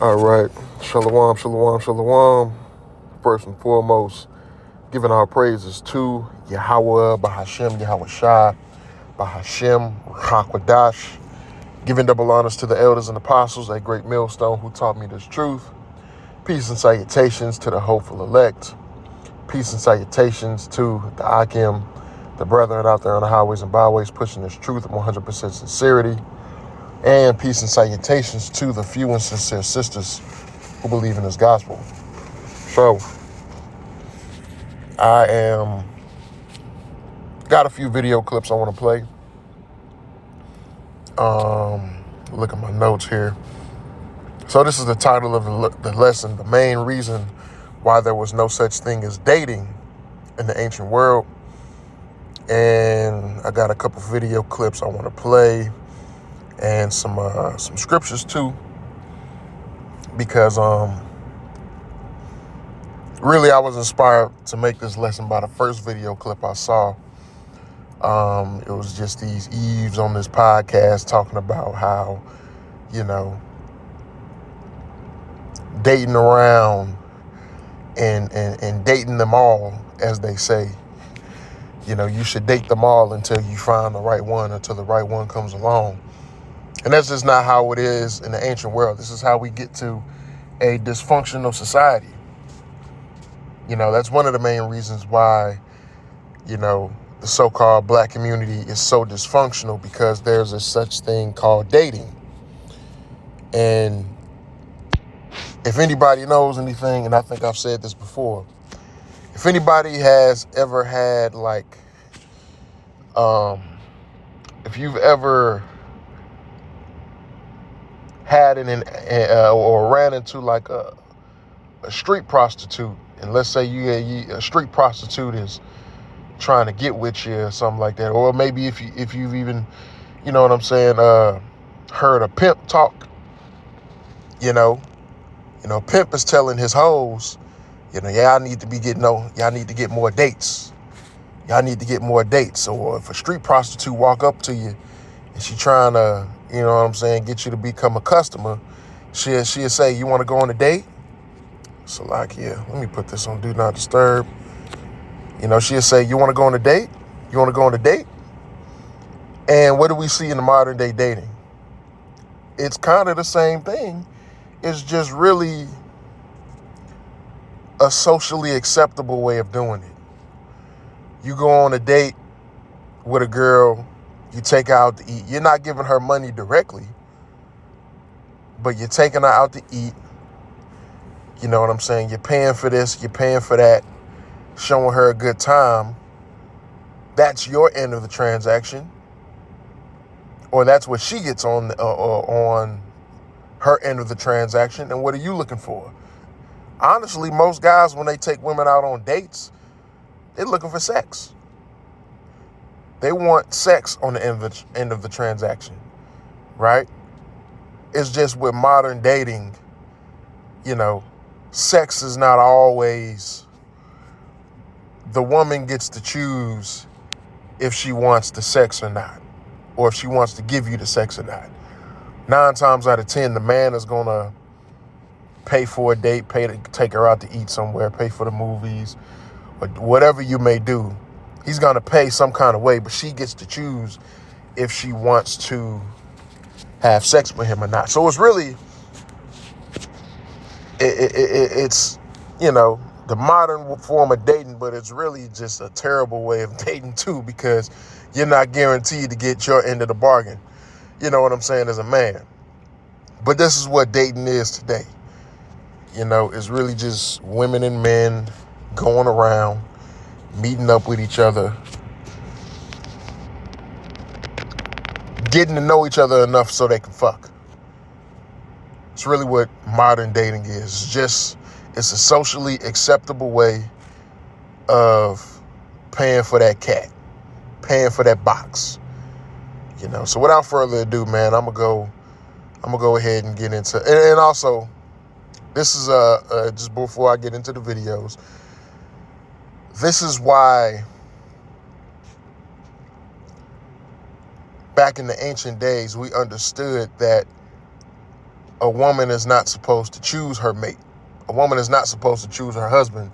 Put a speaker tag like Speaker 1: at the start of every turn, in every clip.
Speaker 1: All right. Shalom, shalom, shalom. First and foremost, giving our praises to Yahweh, Bahashem, Yahweh Shai, Bahashem, Hakwadash. Giving double honors to the elders and apostles, that great millstone who taught me this truth. Peace and salutations to the hopeful elect. Peace and salutations to the Akim, the brethren out there on the highways and byways pushing this truth with 100% sincerity. And peace and salutations to the few and sincere sisters who believe in this gospel. So, got a few video clips I want to play. Look at my notes here. So this is the title of the lesson, the main reason why there was no such thing as dating in the ancient world. And I got a couple video clips I want to play and some scriptures too, because really I was inspired to make this lesson by the first video clip I saw. It was just these Eves on this podcast talking about how, dating around and dating them all, as they say. You should date them all until you find the right one, until the right one comes along. And that's just not how it is in the ancient world. This is how we get to a dysfunctional society. That's one of the main reasons why, the so-called black community is so dysfunctional, because there's a such thing called dating. And if anybody knows anything, and I think I've said this before, if anybody has ever had if you've ever had or ran into a street prostitute, and let's say a street prostitute is trying to get with you or something like that, or maybe if you've even, heard a pimp talk, pimp is telling his hoes, y'all need to get more dates. Y'all need to get more dates. Or if a street prostitute walk up to you and she trying to, get you to become a customer, she'll say, you want to go on a date? So let me put this on Do Not Disturb. She'll say, you want to go on a date? You want to go on a date? And what do we see in the modern day dating? It's kind of the same thing. It's just really a socially acceptable way of doing it. You go on a date with a girl, you take her out to eat. You're not giving her money directly, but you're taking her out to eat. You know what I'm saying? You're paying for this, you're paying for that, showing her a good time. That's your end of the transaction. Or that's what she gets on her end of the transaction. And what are you looking for? Honestly, most guys, when they take women out on dates, they're looking for sex. They want sex on the end of the transaction, right? It's just with modern dating, sex is not always, the woman gets to choose if she wants the sex or not, or if she wants to give you the sex or not. 9 times out of 10, the man is going to pay for a date, pay to take her out to eat somewhere, pay for the movies, or whatever you may do. He's going to pay some kind of way, but she gets to choose if she wants to have sex with him or not. So it's really, it's the modern form of dating, but it's really just a terrible way of dating too, because you're not guaranteed to get your end of the bargain. You know what I'm saying, as a man. But this is what dating is today. It's really just women and men going around, meeting up with each other, getting to know each other enough so they can fuck. It's really what modern dating is. It's a socially acceptable way of paying for that cat, paying for that box. So without further ado, man, I'm gonna go ahead and get into, and also, this is just before I get into the videos, this is why back in the ancient days we understood that a woman is not supposed to choose her mate. A woman is not supposed to choose her husband,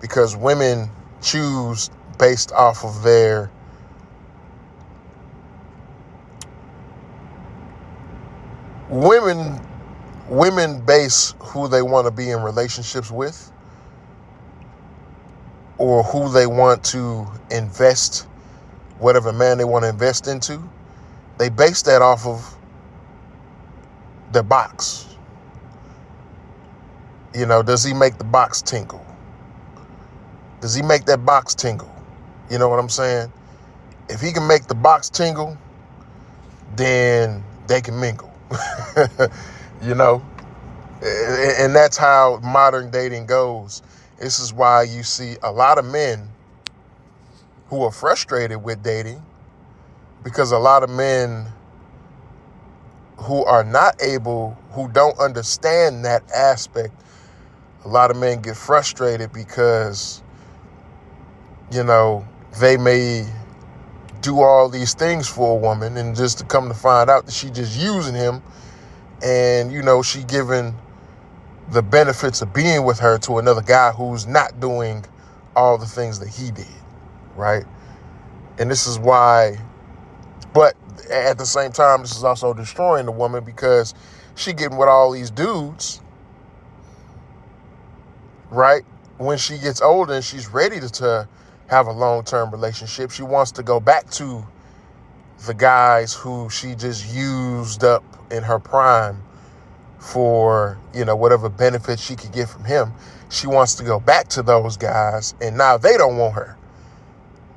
Speaker 1: because women choose based off of their women base who they want to be in relationships with, or who they want to invest, whatever man they want to invest into. They base that off of the box. You know, does he make the box tingle? Does he make that box tingle? You know what I'm saying? If he can make the box tingle, then they can mingle. You know? And that's how modern dating goes. This is why you see a lot of men who are frustrated with dating, because a lot of men who are not able, who don't understand that aspect, a lot of men get frustrated because, you know, they may do all these things for a woman, and just to come to find out that she just using him, and, you know, she giving the benefits of being with her to another guy who's not doing all the things that he did, right? And this is why, but at the same time, this is also destroying the woman, because she getting with all these dudes, right? When she gets older and she's ready to have a long-term relationship, she wants to go back to the guys who she just used up in her prime for, you know, whatever benefits she could get from him. She wants to go back to those guys, and now they don't want her,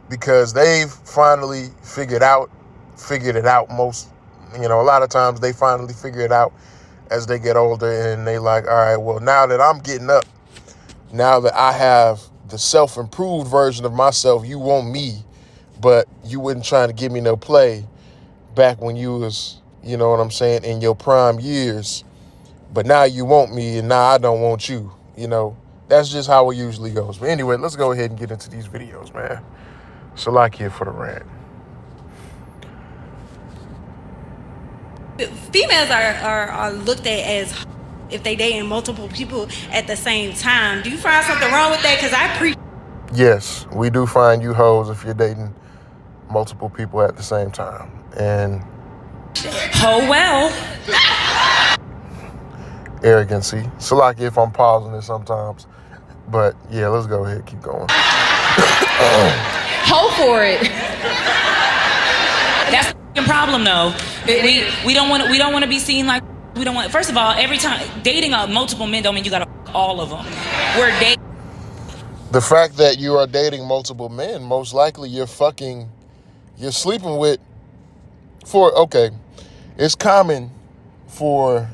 Speaker 1: because they've finally figured it out. Most, you know, a lot of times they finally figure it out as they get older, and they like, all right, well, now that I'm getting up, now that I have the self-improved version of myself, you want me, but you wasn't trying to give me no play back when you was, you know what I'm saying, in your prime years. But now you want me, and now I don't want you. You know, that's just how it usually goes. But anyway, let's go ahead and get into these videos, man. Salakia for the rant.
Speaker 2: Females are looked at as if they dating multiple people at the same time. Do you find something wrong with that? Because
Speaker 1: Yes, we do find you hoes if you're dating multiple people at the same time. And
Speaker 2: oh well.
Speaker 1: Arrogancy. Salakia if I'm pausing it sometimes. But yeah, let's go ahead, keep going.
Speaker 3: Ho for it.
Speaker 4: That's the problem, though. We don't want to be seen like we don't want. First of all, every time dating multiple men don't mean you gotta all of them. We're dating.
Speaker 1: The fact that you are dating multiple men, most likely you're sleeping with. It's common for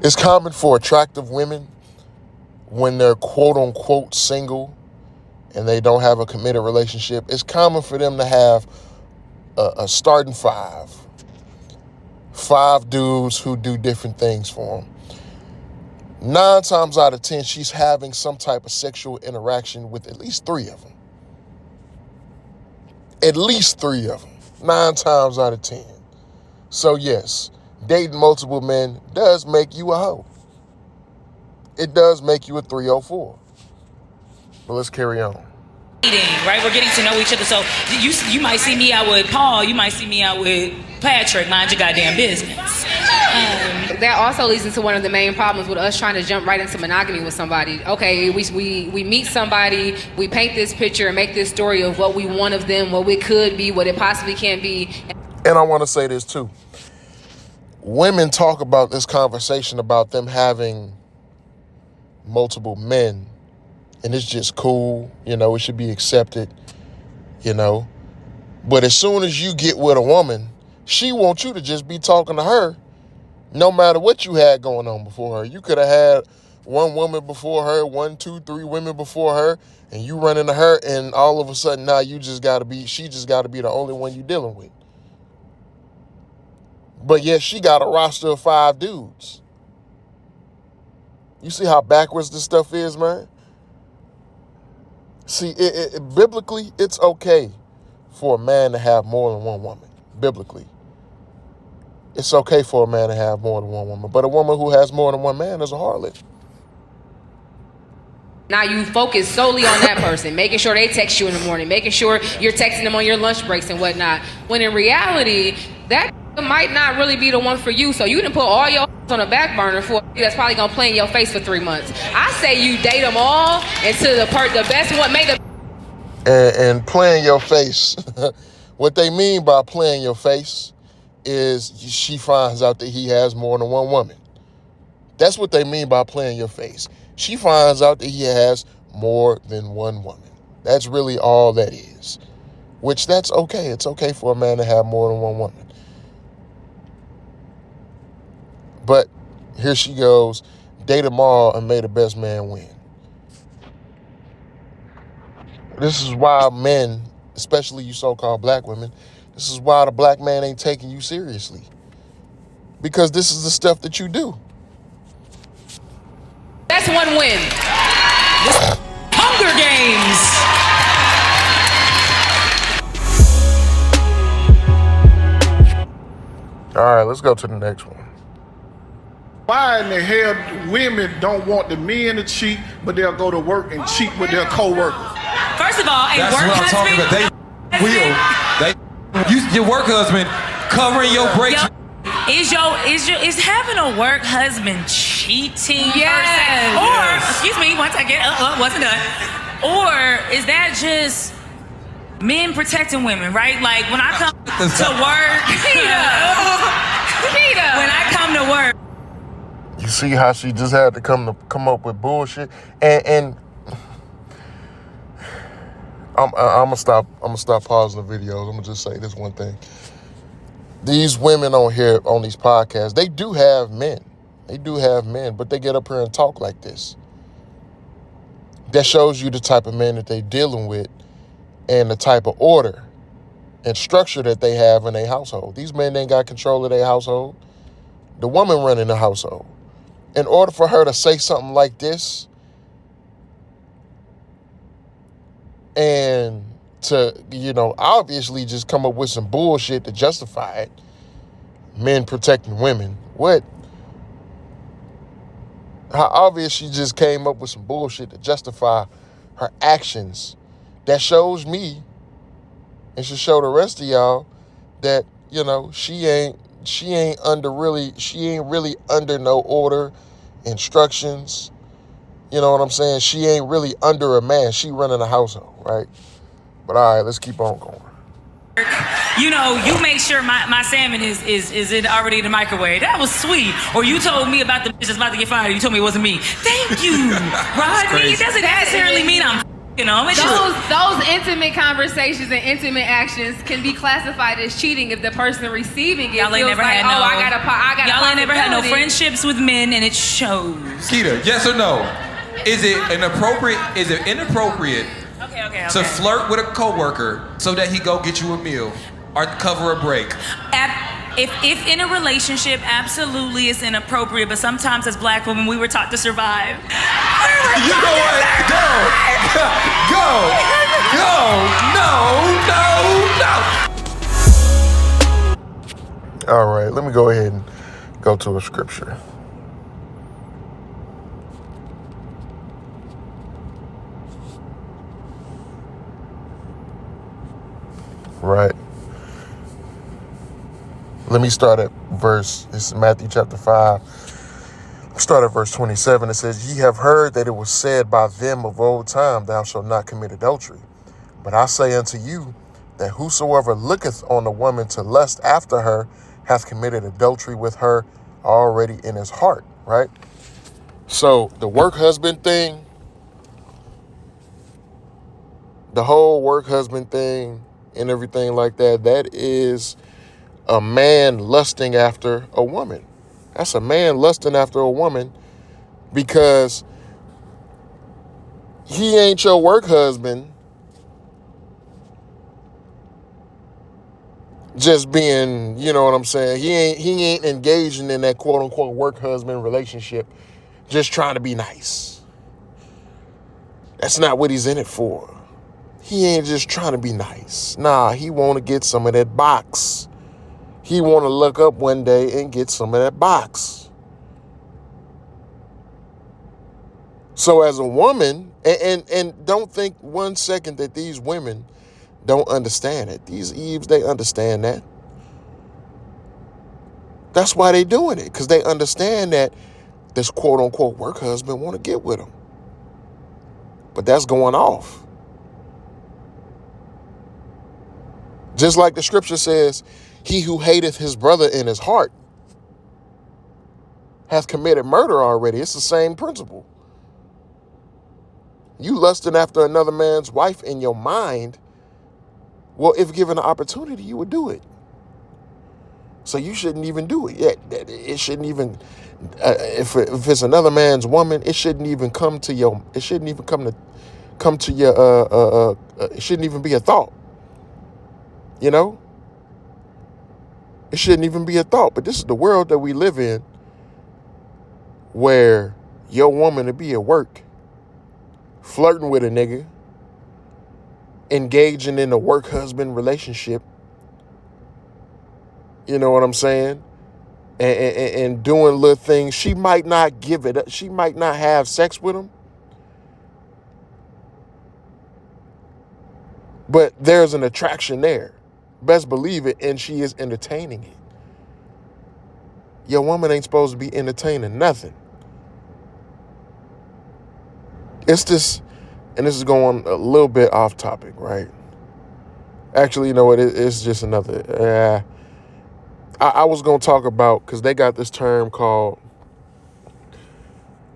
Speaker 1: it's common for attractive women, when they're quote unquote single and they don't have a committed relationship, it's common for them to have a starting five dudes who do different things for them. 9 times out of 10, she's having some type of sexual interaction with at least 3 of them. At least 3 of them. 9 times out of 10. So yes, dating multiple men does make you a hoe. It does make you a 304. But let's carry on.
Speaker 4: Right, we're getting to know each other. So you might see me out with Paul. You might see me out with Patrick. Mind your goddamn business.
Speaker 3: That also leads into one of the main problems with us trying to jump right into monogamy with somebody. Okay, we meet somebody, we paint this picture and make this story of what we want of them, what it could be, what it possibly can be.
Speaker 1: And I want to say this too. Women talk about this conversation about them having multiple men, and it's just cool, you know, it should be accepted, you know. But as soon as you get with a woman, she wants you to just be talking to her, no matter what you had going on before her. You could have had one woman before her, 1, 2, 3 women before her, and you run into her, and all of a sudden now she just got to be the only one you're dealing with. But yet she got a roster of 5 dudes. You see how backwards this stuff is, man? See, biblically, it's okay for a man to have more than one woman. Biblically. it's okay for a man to have more than one woman. But a woman who has more than one man is a harlot.
Speaker 3: Now you focus solely on that person, making sure they text you in the morning, making sure you're texting them on your lunch breaks and whatnot. When in reality, that might not really be the one for you. So you didn't put all your on the back burner for that's probably gonna play in your face for 3 months. I say you date them all until the best one make the
Speaker 1: and playing your face. What they mean by playing your face is she finds out that he has more than one woman. That's what they mean by playing your face. She finds out that he has more than one woman. That's really all that is. Which that's okay. It's okay for a man to have more than one woman. But here she goes, date them all and may the best man win. This is why men, especially you so-called black women, this is why the black man ain't taking you seriously. Because this is the stuff that you do.
Speaker 3: That's one win.
Speaker 4: Hunger Games.
Speaker 1: All right, let's go to the next one.
Speaker 5: Why in the hell women don't want the men to cheat, but they'll go to work and cheat with their co-workers?
Speaker 4: First of all, a
Speaker 6: That's
Speaker 4: work
Speaker 6: what I'm talking
Speaker 4: husband.
Speaker 6: about. Your work husband covering your breaks.
Speaker 4: Is having a work husband cheating?
Speaker 3: Yes.
Speaker 4: Or excuse me, one second. Wasn't done. Or is that just men protecting women? Right? Like when I come to work, when I come to work.
Speaker 1: You see how she just had to come up with bullshit, and I'm gonna stop pausing the videos. I'm gonna just say this one thing. These women on here on these podcasts, they do have men, but they get up here and talk like this. That shows you the type of men that they're dealing with and the type of order and structure that they have in their household. These men ain't got control of their household. The woman running the household. In order for her to say something like this and to, obviously just come up with some bullshit to justify it, men protecting women, how obvious she just came up with some bullshit to justify her actions. That shows me and should show the rest of y'all that, she ain't really under no order, instructions. You know what I'm saying? She ain't really under a man. She running a household, right? But all right, let's keep on going.
Speaker 4: You make sure my salmon is already in the microwave. That was sweet. Or you told me about the bitch that's about to get fired. You told me it wasn't me. Thank you, Rodney. It doesn't necessarily mean I'm
Speaker 3: those intimate conversations and intimate actions can be classified as cheating if the person receiving it
Speaker 4: y'all ain't never had no.
Speaker 3: Y'all ain't
Speaker 4: never had no friendships with men, and it shows.
Speaker 6: Keita, yes or no? Is it inappropriate
Speaker 4: Okay.
Speaker 6: to flirt with a coworker so that he go get you a meal or cover a break?
Speaker 4: If in a relationship, absolutely it's inappropriate, but sometimes as black women, we were taught to survive.
Speaker 6: You know what? Go. No.
Speaker 1: All right, let me go ahead and go to a scripture. Right. Let me start at this is Matthew chapter 5. Start at verse 27. It says, "Ye have heard that it was said by them of old time, thou shalt not commit adultery. But I say unto you, that whosoever looketh on a woman to lust after her hath committed adultery with her already in his heart," right? So the work husband thing, the whole work husband thing and everything like that, that is a man lusting after a woman. That's a man lusting after a woman because he ain't your work husband just being, you know what I'm saying? He ain't engaging in that quote unquote work husband relationship just trying to be nice. That's not what he's in it for. He ain't just trying to be nice. Nah, he want to get some of that box. He want to look up one day and get some of that box. So as a woman, and don't think 1 second that these women don't understand it. These Eves, they understand that. That's why they doing it, because they understand that this quote unquote work husband want to get with them. But that's going off. Just like the scripture says, he who hateth his brother in his heart hath committed murder already. It's the same principle. You lusting after another man's wife in your mind, well, if given the opportunity, you would do it. So you shouldn't even do it yet. It shouldn't even, if it's another man's woman, it shouldn't even come to your, it shouldn't even come to your, it shouldn't even be a thought. You know? It shouldn't even be a thought. But this is the world that we live in, where your woman to be at work, flirting with a nigga, engaging in a work husband relationship, you know what I'm saying? And doing little things. She might not give it up. She might not have sex with him. But there's an attraction there. Best believe it, and she is entertaining it. Your woman ain't supposed to be entertaining nothing. It's this, and this is going a little bit off topic, right? Actually, you know what? It's just another. I was going to talk about, because they got this term called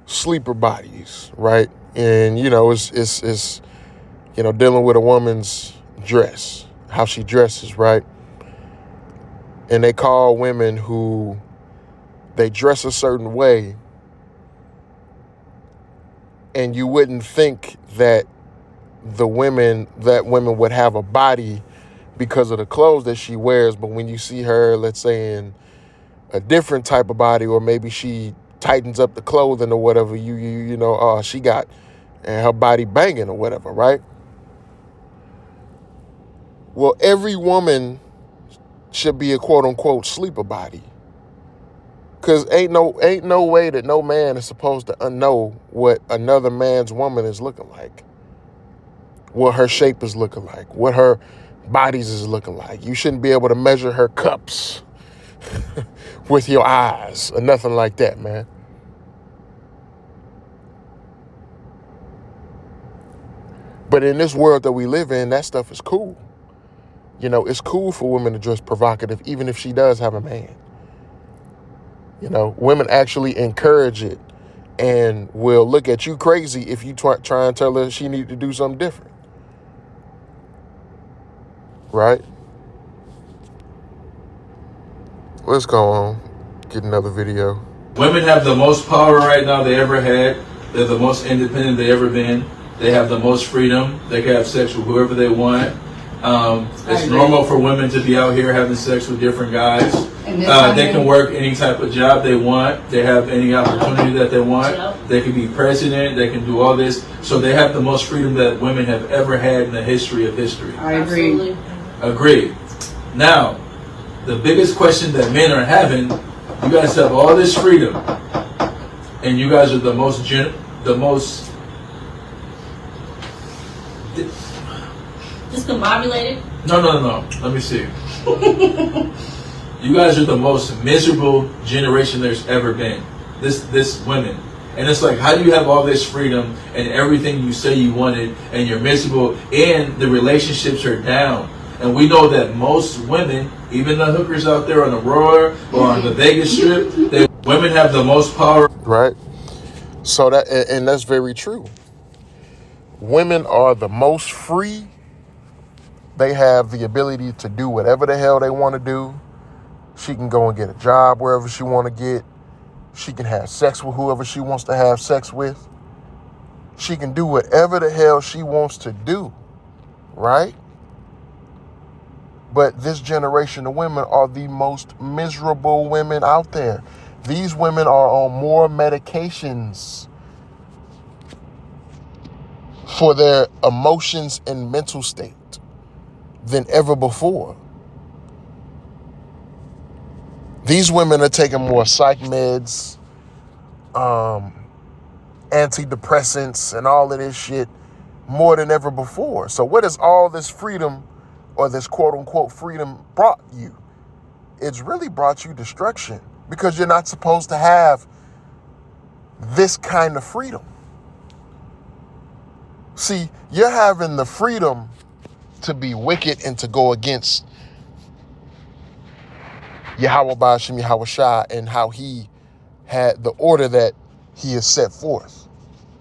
Speaker 1: sleeper bodies, right? And, you know, it's you know, dealing with a woman's dress, how she dresses, right? And they call women who they dress a certain way, and you wouldn't think that women would have a body because of the clothes that she wears. But when you see her, let's say, in a different type of body, or maybe she tightens up the clothing or whatever, you know, she got her body banging or whatever, right? Well, every woman should be a quote unquote sleeper body. Cause ain't no way that no man is supposed to know what another man's woman is looking like, what her shape is looking like, what her bodies is looking like. You shouldn't be able to measure her cups with your eyes or nothing like that, man. But in this world that we live in, that stuff is cool. You know, it's cool for women to dress provocative, even if she does have a man. You know, women actually encourage it and will look at you crazy if you try and tell her she need to do something different. Right? Let's go on. Get another video.
Speaker 7: Women have the most power right now they ever had. They're the most independent they ever been. They have the most freedom. They can have sex with whoever they want. It's normal for women to be out here having sex with different guys. They can work any type of job they want. They have any opportunity that they want. They can be president. They can do all this. So they have the most freedom that women have ever had in the history of history.
Speaker 8: I agree.
Speaker 7: Agreed. Now, the biggest question that men are having, you guys have all this freedom, and you guys are the most
Speaker 8: discombobulated?
Speaker 7: No. Let me see. You guys are the most miserable generation there's ever been. This women. And it's like, how do you have all this freedom and everything you say you wanted, and you're miserable, and the relationships are down? And we know that most women, even the hookers out there on the Roar or on the Vegas Strip, women have the most power.
Speaker 1: Right? So that's very true. Women are the most free. They have the ability to do whatever the hell they want to do. She can go and get a job wherever she want to get. She can have sex with whoever she wants to have sex with. She can do whatever the hell she wants to do, right? But this generation of women are the most miserable women out there. These women are on more medications for their emotions and mental state than ever before. These women are taking more psych meds, antidepressants, and all of this shit more than ever before. So what has all this freedom, or this quote unquote freedom, brought you? It's really brought you destruction, because you're not supposed to have this kind of freedom. See, you're having the freedom to be wicked and to go against Yahweh Ba'ashem Yahweh Shai and how he had the order that he has set forth.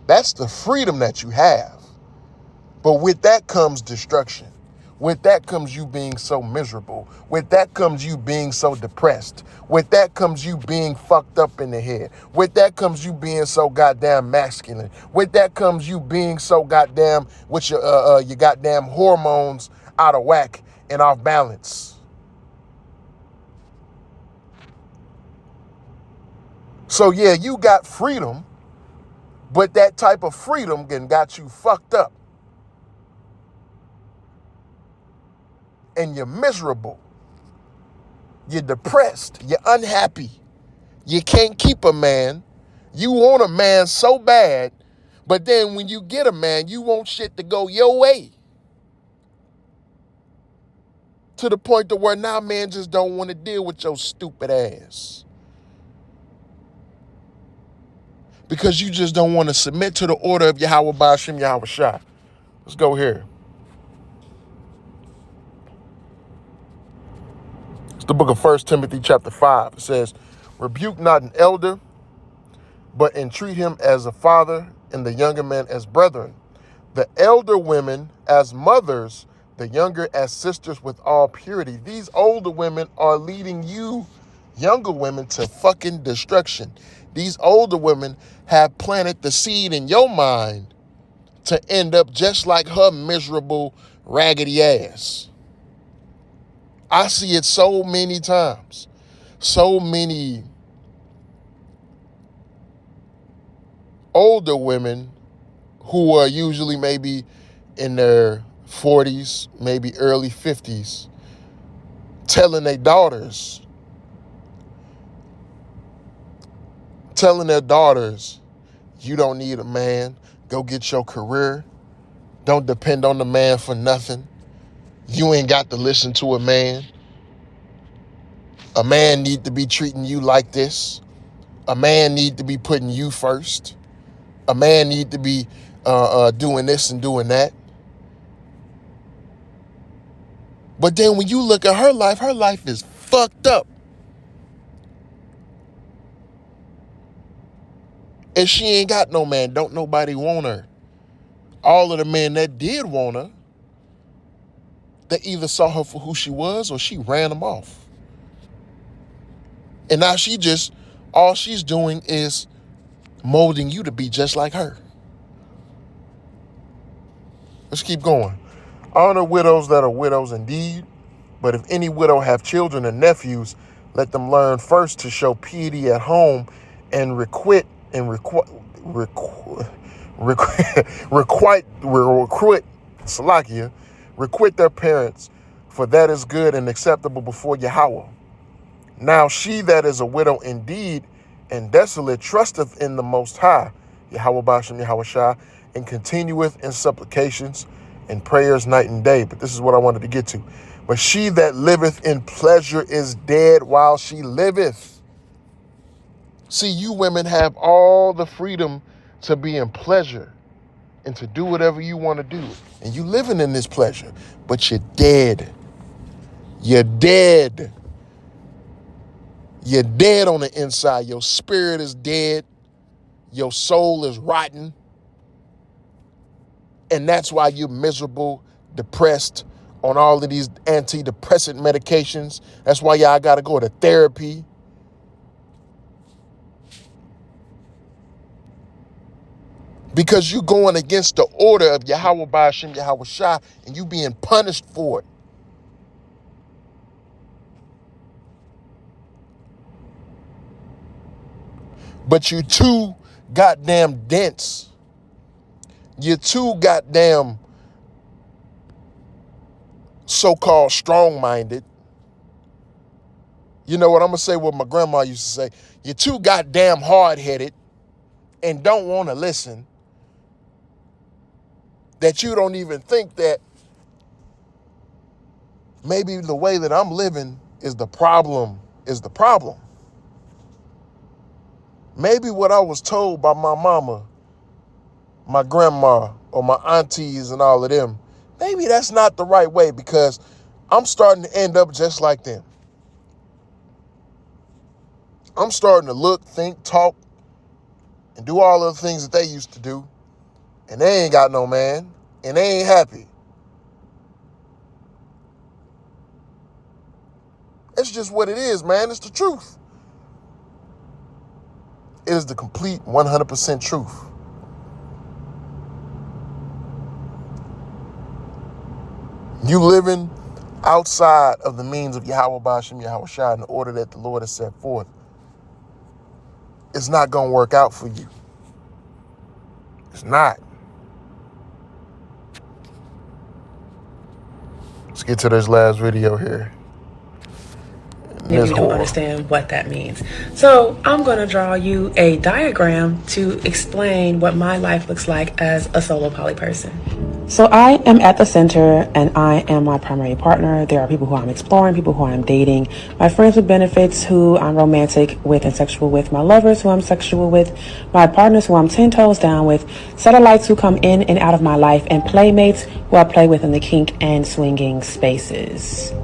Speaker 1: That's the freedom that you have. But with that comes destruction. With that comes you being so miserable. With that comes you being so depressed. With that comes you being fucked up in the head. With that comes you being so goddamn masculine. With that comes you being so goddamn with your goddamn hormones out of whack and off balance. So yeah, you got freedom, but that type of freedom got you fucked up. And you're miserable. You're depressed. You're unhappy. You can't keep a man. You want a man so bad, but then when you get a man, you want shit to go your way. To the point to where now men just don't want to deal with your stupid ass. Because you just don't want to submit to the order of Yahweh Ba'ashem Yahweh Shai. Let's go here. It's the book of 1 Timothy chapter 5. It says, rebuke not an elder, but entreat him as a father, and the younger men as brethren. The elder women as mothers, the younger as sisters with all purity. These older women are leading you, younger women, to fucking destruction. These older women have planted the seed in your mind to end up just like her miserable, raggedy ass. I see it so many times. So many older women who are usually maybe in their 40s, maybe early 50s, telling their daughters, you don't need a man. Go get your career. Don't depend on the man for nothing. You ain't got to listen to a man. A man need to be treating you like this. A man need to be putting you first. A man need to be doing this and doing that. But then when you look at her life is fucked up. And she ain't got no man. Don't nobody want her. All of the men that did want her, they either saw her for who she was or she ran them off. And now all she's doing is molding you to be just like her. Let's keep going. Honor widows that are widows indeed, but if any widow have children and nephews, let them learn first to show piety at home and requite their parents, for that is good and acceptable before Yahweh. Now she that is a widow indeed and desolate trusteth in the Most High, Yahweh Ba'ashem Yahweh Shai, and continueth in supplications and prayers night and day. But this is what I wanted to get to. But she that liveth in pleasure is dead while she liveth. See, you women have all the freedom to be in pleasure and to do whatever you want to do. And you living in this pleasure, but you're dead. You're dead. You're dead on the inside. Your spirit is dead. Your soul is rotten. And that's why you're miserable, depressed, on all of these antidepressant medications. That's why y'all got to go to therapy. Because you going against the order of Yahweh Ba'ashem Yahweh Shai, and you being punished for it. But you too goddamn dense. You're too goddamn so-called strong-minded. You know what I'm going to say, what my grandma used to say? You're too goddamn hard-headed and don't want to listen, that you don't even think that maybe the way that I'm living is the problem, Maybe what I was told by my mama, my grandma, or my aunties and all of them, maybe that's not the right way, because I'm starting to end up just like them. I'm starting to look, think, talk, and do all of the things that they used to do, and they ain't got no man, and they ain't happy. It's just what it is, man. It's the truth. It is the complete 100% truth. You living outside of the means of Yahweh Ba'ashem Yahweh Shai in the order that the Lord has set forth, it's not going to work out for you. It's not. Let's get to this last video here.
Speaker 8: If you don't understand what that means. So I'm going to draw you a diagram to explain what my life looks like as a solo poly person. So I am at the center and I am my primary partner. There are people who I'm exploring, people who I'm dating, my friends with benefits who I'm romantic with and sexual with, my lovers who I'm sexual with, my partners who I'm 10 toes down with, satellites who come in and out of my life, and playmates who I play with in the kink and swinging spaces.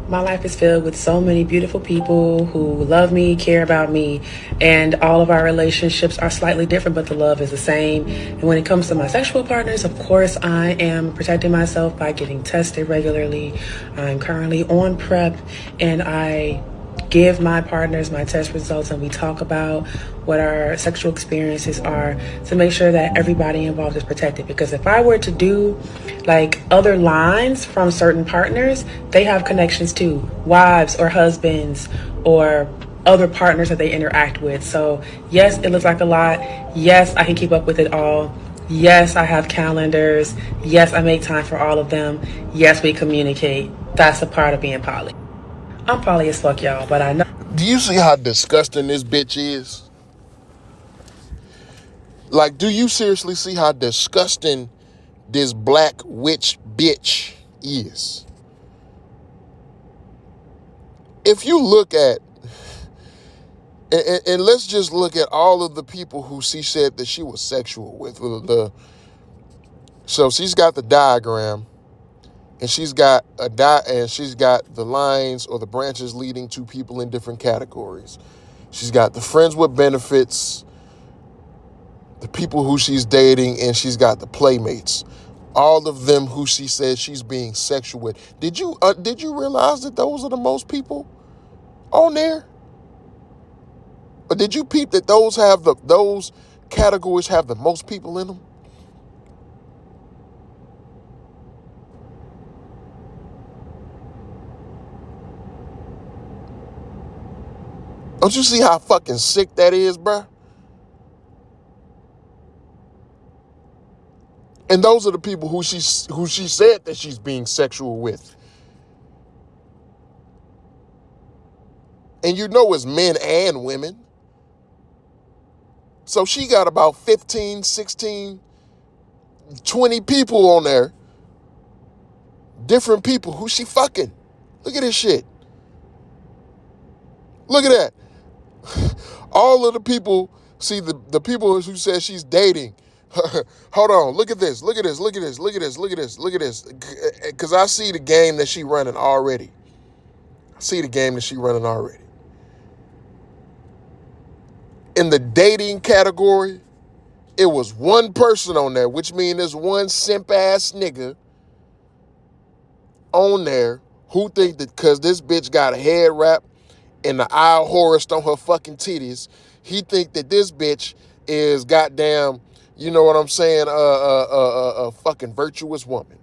Speaker 8: My life is filled with so many beautiful people who love me, care about me, and all of our relationships are slightly different, but the love is the same. And when it comes to my sexual partners, of course, I am protecting myself by getting tested regularly. I'm currently on PrEP, and I give my partners my test results, and we talk about what our sexual experiences are to make sure that everybody involved is protected. Because if I were to do like other lines from certain partners, they have connections to wives or husbands or other partners that they interact with. So yes, it looks like a lot. Yes, I can keep up with it all. Yes, I have calendars. Yes, I make time for all of them. Yes, we communicate. That's a part of being poly. I'm poly as fuck, y'all, but I know.
Speaker 1: Do you see how disgusting this bitch is? Like, do you seriously see how disgusting this black witch bitch is? If you look at, and let's just look at all of the people who she said that she was sexual with. So she's got the diagram, and she's got the lines or the branches leading to people in different categories. She's got the friends with benefits, the people who she's dating, and she's got the playmates. All of them who she says she's being sexual with. Did you realize that those are the most people on there? Or did you peep that those categories have the most people in them? Don't you see how fucking sick that is, bruh? And those are the people who she said that she's being sexual with. And you know it's men and women. So she got about 15, 16, 20 people on there. Different people who she fucking. Look at this shit. Look at that. All of the people, see the people who said she's dating. Hold on, look at this, look at this, look at this, look at this, look at this, look at this. Because I see the game that she running already. In the dating category, it was one person on there, which means there's one simp ass nigga on there who think that because this bitch got a head wrap and the eye horrorist on her fucking titties, he think that this bitch is goddamn, you know what I'm saying, a fucking virtuous woman.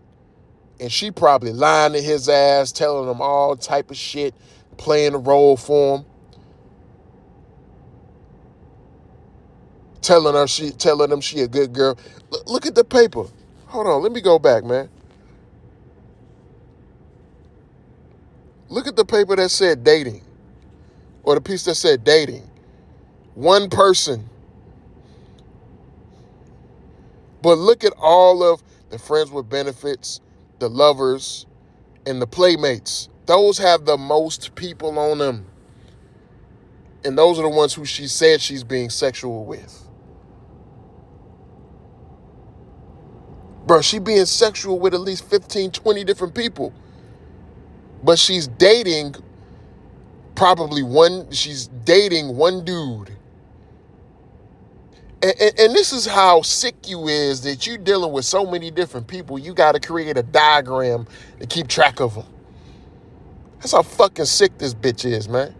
Speaker 1: And she probably lying to his ass, telling him all type of shit, playing a role for him. Telling him she a good girl. Look at the paper. Hold on, let me go back, man. Look at the paper that said dating. or the piece that said dating. One person. But look at all of the friends with benefits, the lovers, and the playmates. Those have the most people on them. And those are the ones who she said she's being sexual with. Bro, she being sexual with at least 15, 20 different people. But she's dating she's dating one dude. And this is how sick you is that you dealing with so many different people. You got to create a diagram to keep track of them. That's how fucking sick this bitch is, man.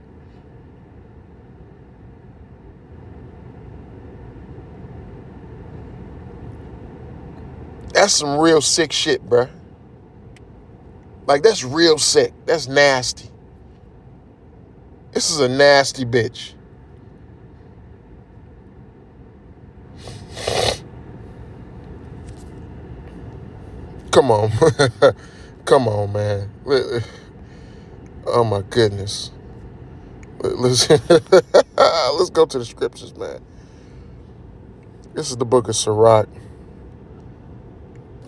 Speaker 1: That's some real sick shit, bruh. Like, that's real sick. That's nasty. This is a nasty bitch. Come on. Come on, man. Oh, my goodness. Let's go to the scriptures, man. This is the book of Sirach.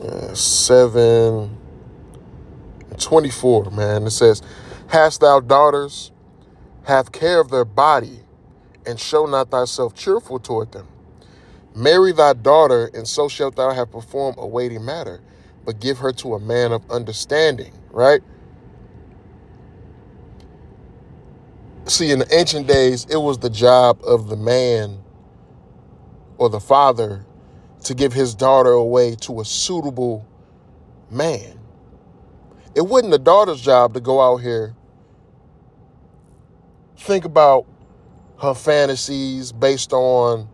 Speaker 1: 7:24, man. It says, hast thou daughters? Have care of their body, and show not thyself cheerful toward them. Marry thy daughter, and so shalt thou have performed a weighty matter, but give her to a man of understanding, right? See, in the ancient days, it was the job of the man or the father to give his daughter away to a suitable man. It wasn't the daughter's job to go out here, think about her fantasies based on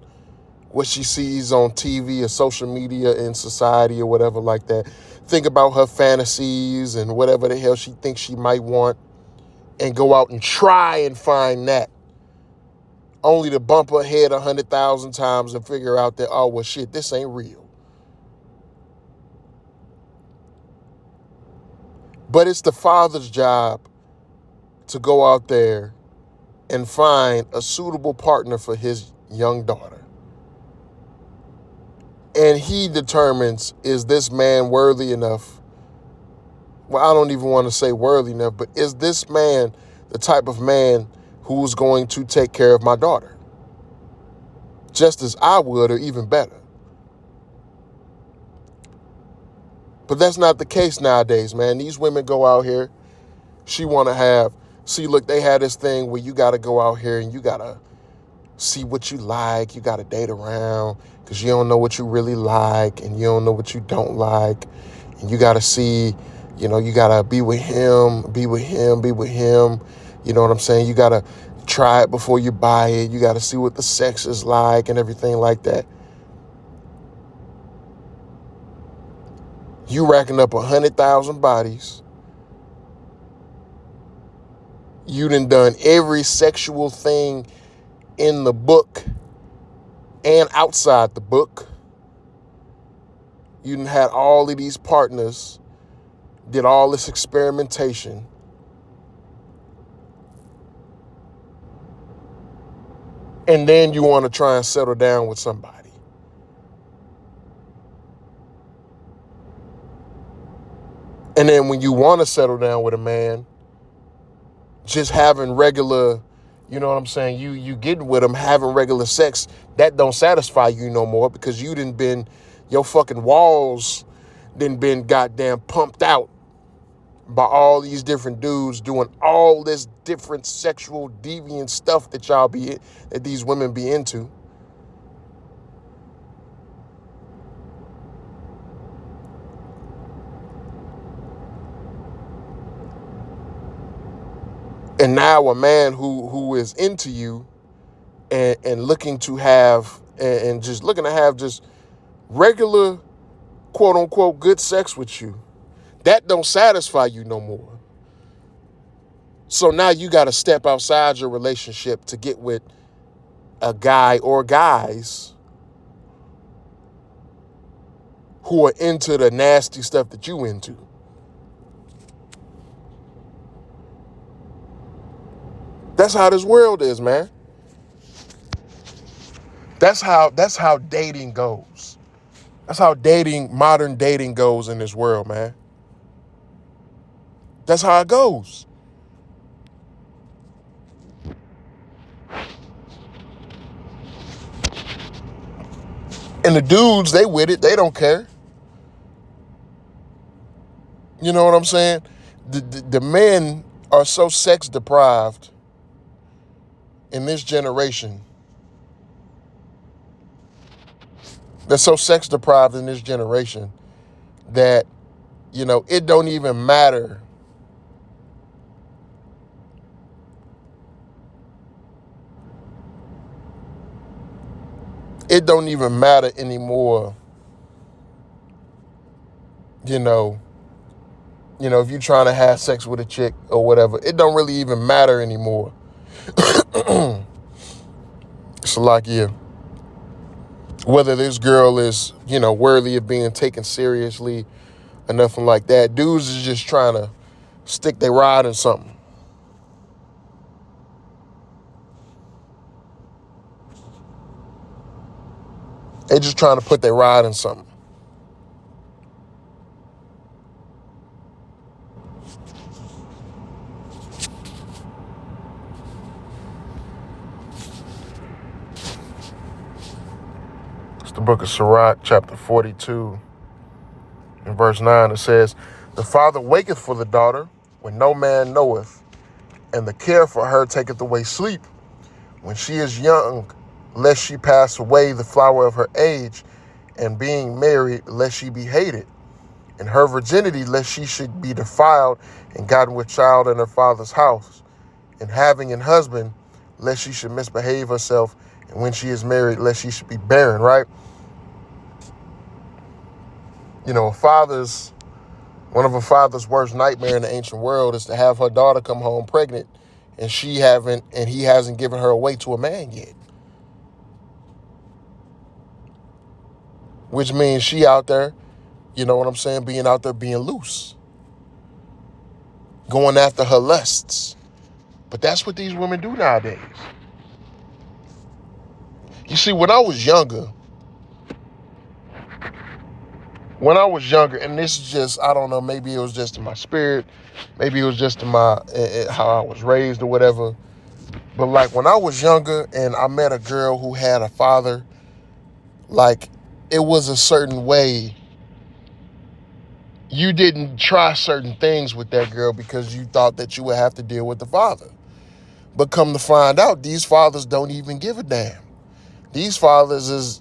Speaker 1: what she sees on TV or social media in society or whatever like that. Think about her fantasies and whatever the hell she thinks she might want and go out and try and find that, only to bump her head 100,000 times and figure out that, oh, well, shit, this ain't real. But it's the father's job to go out there and find a suitable partner for his young daughter. And he determines, is this man worthy enough? Well, I don't even want to say worthy enough, but is this man the type of man who's going to take care of my daughter? Just as I would, or even better. But that's not the case nowadays, man. These women go out here. She want to have, see, look, they had this thing where you got to go out here and you got to see what you like. You got to date around because you don't know what you really like and you don't know what you don't like. And you got to see, you know, you got to be with him. You know what I'm saying? You got to try it before you buy it. You got to see what the sex is like and everything like that. You racking up 100,000 bodies. You done every sexual thing in the book and outside the book. You done had all of these partners, did all this experimentation. And then you want to try and settle down with somebody. And then when you want to settle down with a man, just having regular, you know what I'm saying, you getting with him, having regular sex, that don't satisfy you no more because you done been, your fucking walls done been goddamn pumped out by all these different dudes doing all this different sexual deviant stuff that that these women be into. And now a man who is into you and looking to have and just looking to have just regular, quote unquote, good sex with you, that don't satisfy you no more. So now you got to step outside your relationship to get with a guy or guys who are into the nasty stuff that you into. That's how this world is, man. That's how dating goes. That's how modern dating goes in this world, man. That's how it goes. And the dudes, they with it. They don't care. You know what I'm saying? The men are so sex deprived in this generation. They're so sex deprived in this generation that, you know, it don't even matter. It don't even matter anymore, you know, if you're trying to have sex with a chick or whatever, it don't really even matter anymore. It's like, yeah, whether this girl is, worthy of being taken seriously or nothing like that. Dudes is just trying to stick their rod in something. They just trying to put their rod in something. It's the book of Sirach, chapter 42, in verse 9. It says, "The father waketh for the daughter when no man knoweth, and the care for her taketh away sleep. When she is young, lest she pass away the flower of her age, and being married, lest she be hated. In her virginity, lest she should be defiled and gotten with child in her father's house. And having an husband, lest she should misbehave herself. And when she is married, lest she should be barren," right? One of a father's worst nightmare in the ancient world is to have her daughter come home pregnant and he hasn't given her away to a man yet. Which means she out there, being out there being loose. Going after her lusts. But that's what these women do nowadays. You see, when I was younger, and this is just, I don't know, maybe it was just in my spirit, maybe it was just in my how I was raised or whatever. But like when I was younger and I met a girl who had a father, like it was a certain way. You didn't try certain things with that girl because you thought that you would have to deal with the father. But come to find out, these fathers don't even give a damn. These fathers is,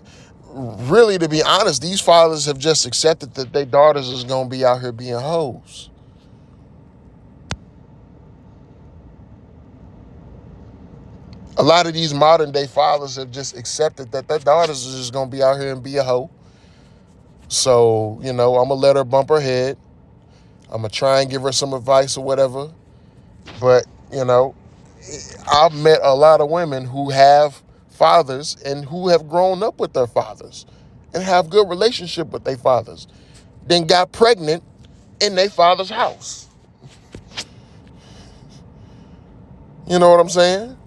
Speaker 1: really, to be honest, these fathers have just accepted that their daughters is going to be out here being hoes. A lot of these modern day fathers have just accepted that their daughters is just going to be out here and be a hoe. So, I'm going to let her bump her head. I'm going to try and give her some advice or whatever. But, I've met a lot of women who have fathers and who have grown up with their fathers and have good relationship with their fathers, then got pregnant in their father's house. You know what I'm saying?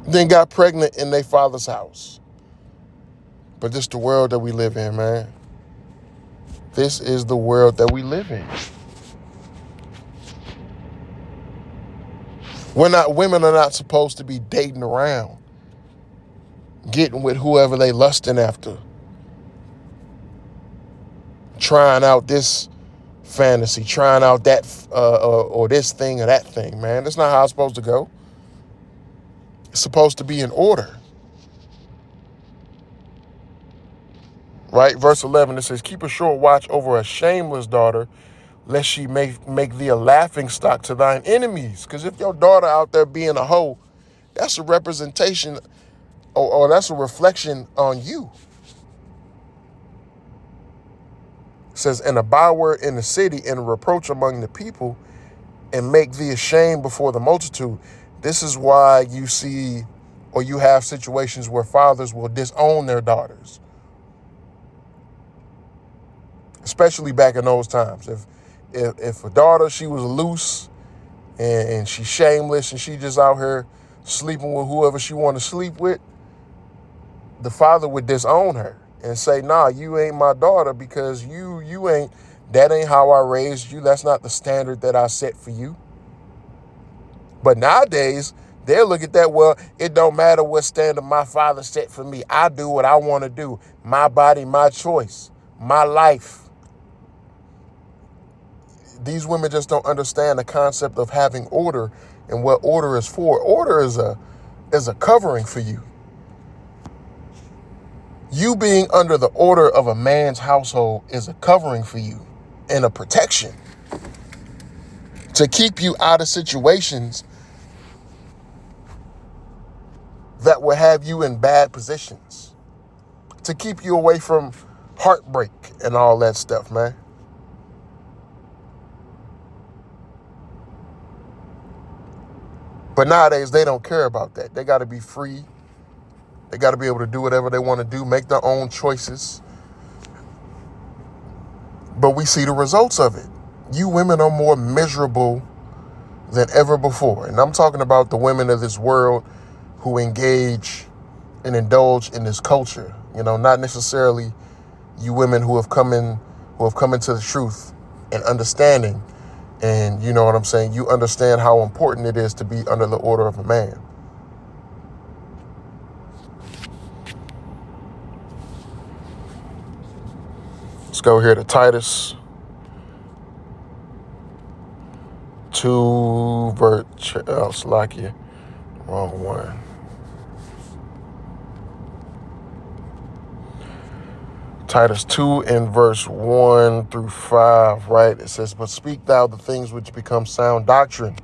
Speaker 1: Then got pregnant in their father's house. But this is the world that we live in, man. This is the world that we live in. Women are not supposed to be dating around, getting with whoever they lusting after, trying out this fantasy, trying out that or this thing or that thing, man. That's not how it's supposed to go. It's supposed to be in order. Right? Verse 11, it says, "Keep a short watch over a shameless daughter, lest she make thee a laughing stock to thine enemies." Because if your daughter out there being a hoe, that's a representation or that's a reflection on you. It says, "And a byword in the city and a reproach among the people, and make thee ashamed before the multitude." This is why you see or you have situations where fathers will disown their daughters. Especially back in those times. if a daughter, she was loose and she's shameless and she just out here sleeping with whoever she want to sleep with, the father would disown her and say, nah, you ain't my daughter because that ain't how I raised you. That's not the standard that I set for you. But nowadays, they'll look at that, well, it don't matter what standard my father set for me. I do what I want to do. My body, my choice, my life. These women just don't understand the concept of having order and what order is for. Order is a covering for you. You being under the order of a man's household is a covering for you and a protection to keep you out of situations that will have you in bad positions, to keep you away from heartbreak and all that stuff, man. But nowadays, they don't care about that. They got to be free. They got to be able to do whatever they want to do, make their own choices. But we see the results of it. You women are more miserable than ever before. And I'm talking about the women of this world who engage and indulge in this culture. You know, not necessarily you women who have come into the truth and understanding. And you know what I'm saying? You understand how important it is to be under the order of a man. Let's go here to Titus 2 verse. Slovakia. Wrong one. Titus 2 in verse 1 through 5, right? It says, but speak thou the things which become sound doctrine,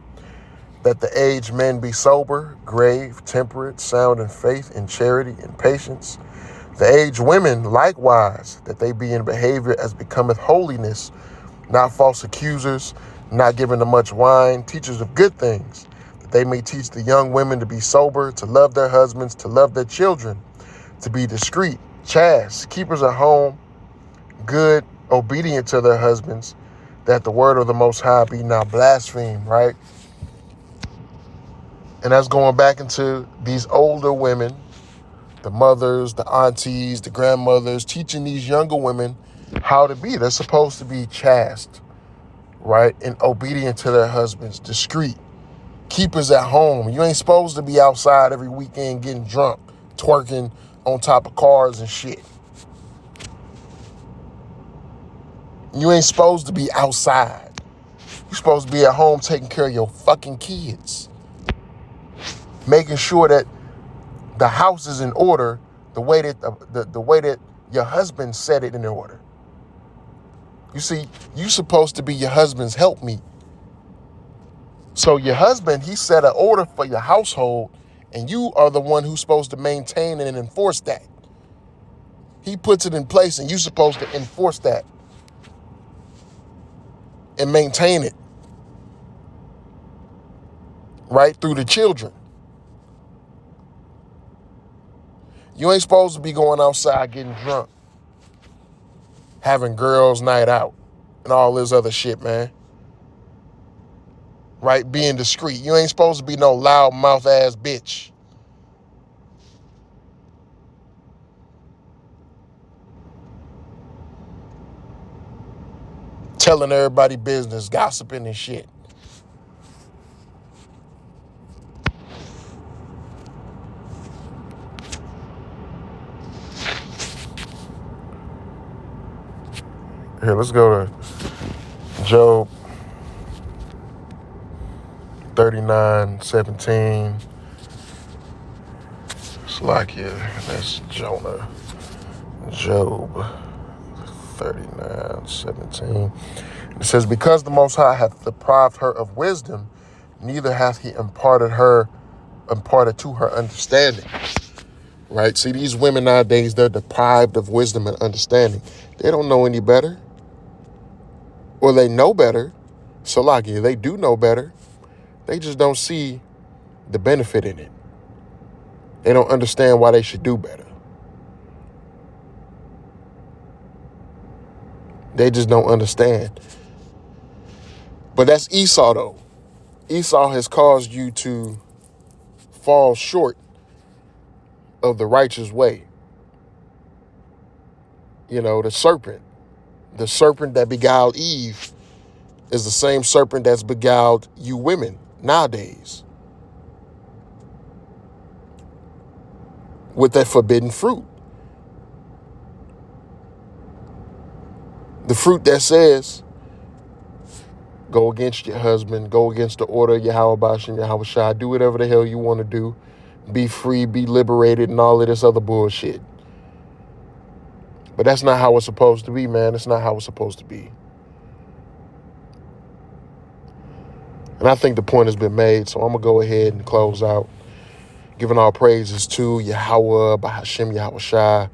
Speaker 1: that the aged men be sober, grave, temperate, sound in faith, in charity, in patience. The aged women likewise, that they be in behavior as becometh holiness, not false accusers, not given to much wine, teachers of good things, that they may teach the young women to be sober, to love their husbands, to love their children, to be discreet, chaste, keepers at home, good, obedient to their husbands, that the word of the Most High be not blasphemed, right? And that's going back into these older women, the mothers, the aunties, the grandmothers, teaching these younger women how to be. They're supposed to be chaste, right? And obedient to their husbands, discreet, keepers at home. You ain't supposed to be outside every weekend getting drunk, twerking on top of cars and shit. You ain't supposed to be outside. You're supposed to be at home taking care of your fucking kids. Making sure that the house is in order the way that the way that your husband set it in order. You see, you're supposed to be your husband's helpmeet. So your husband, he set an order for your household, and you are the one who's supposed to maintain and enforce that. He puts it in place, and you're supposed to enforce that and maintain it, right, through the children. You ain't supposed to be going outside getting drunk, having girls' night out, and all this other shit, man. Right? Being discreet. You ain't supposed to be no loud mouth ass bitch. Telling everybody business, gossiping and shit. Here, let's go to Job 39:17. Slovakia, that's Jonah. Job 39:17. It says, because the Most High hath deprived her of wisdom, neither hath he imparted to her understanding. Right? See, these women nowadays, they're deprived of wisdom and understanding. They don't know any better. Or they know better. Slovakia, they do know better. They just don't see the benefit in it. They don't understand why they should do better. They just don't understand. But that's Esau, though. Esau has caused you to fall short of the righteous way. You know, the serpent that beguiled Eve is the same serpent that's beguiled you women nowadays with that forbidden fruit. The fruit that says, go against your husband, go against the order of Yahweh Bashem, Yahweh Shai, do whatever the hell you want to do, be free, be liberated, and all of this other bullshit. But that's not how it's supposed to be, man. It's not how it's supposed to be. And I think the point has been made, so I'm going to go ahead and close out. Giving all praises to Yahweh, Bahashem, Yahweh Shai,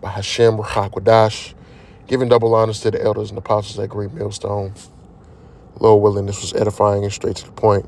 Speaker 1: Bahashem, Ruach giving double honors to the elders and apostles at Great Millstone. Lord willing, this was edifying and straight to the point.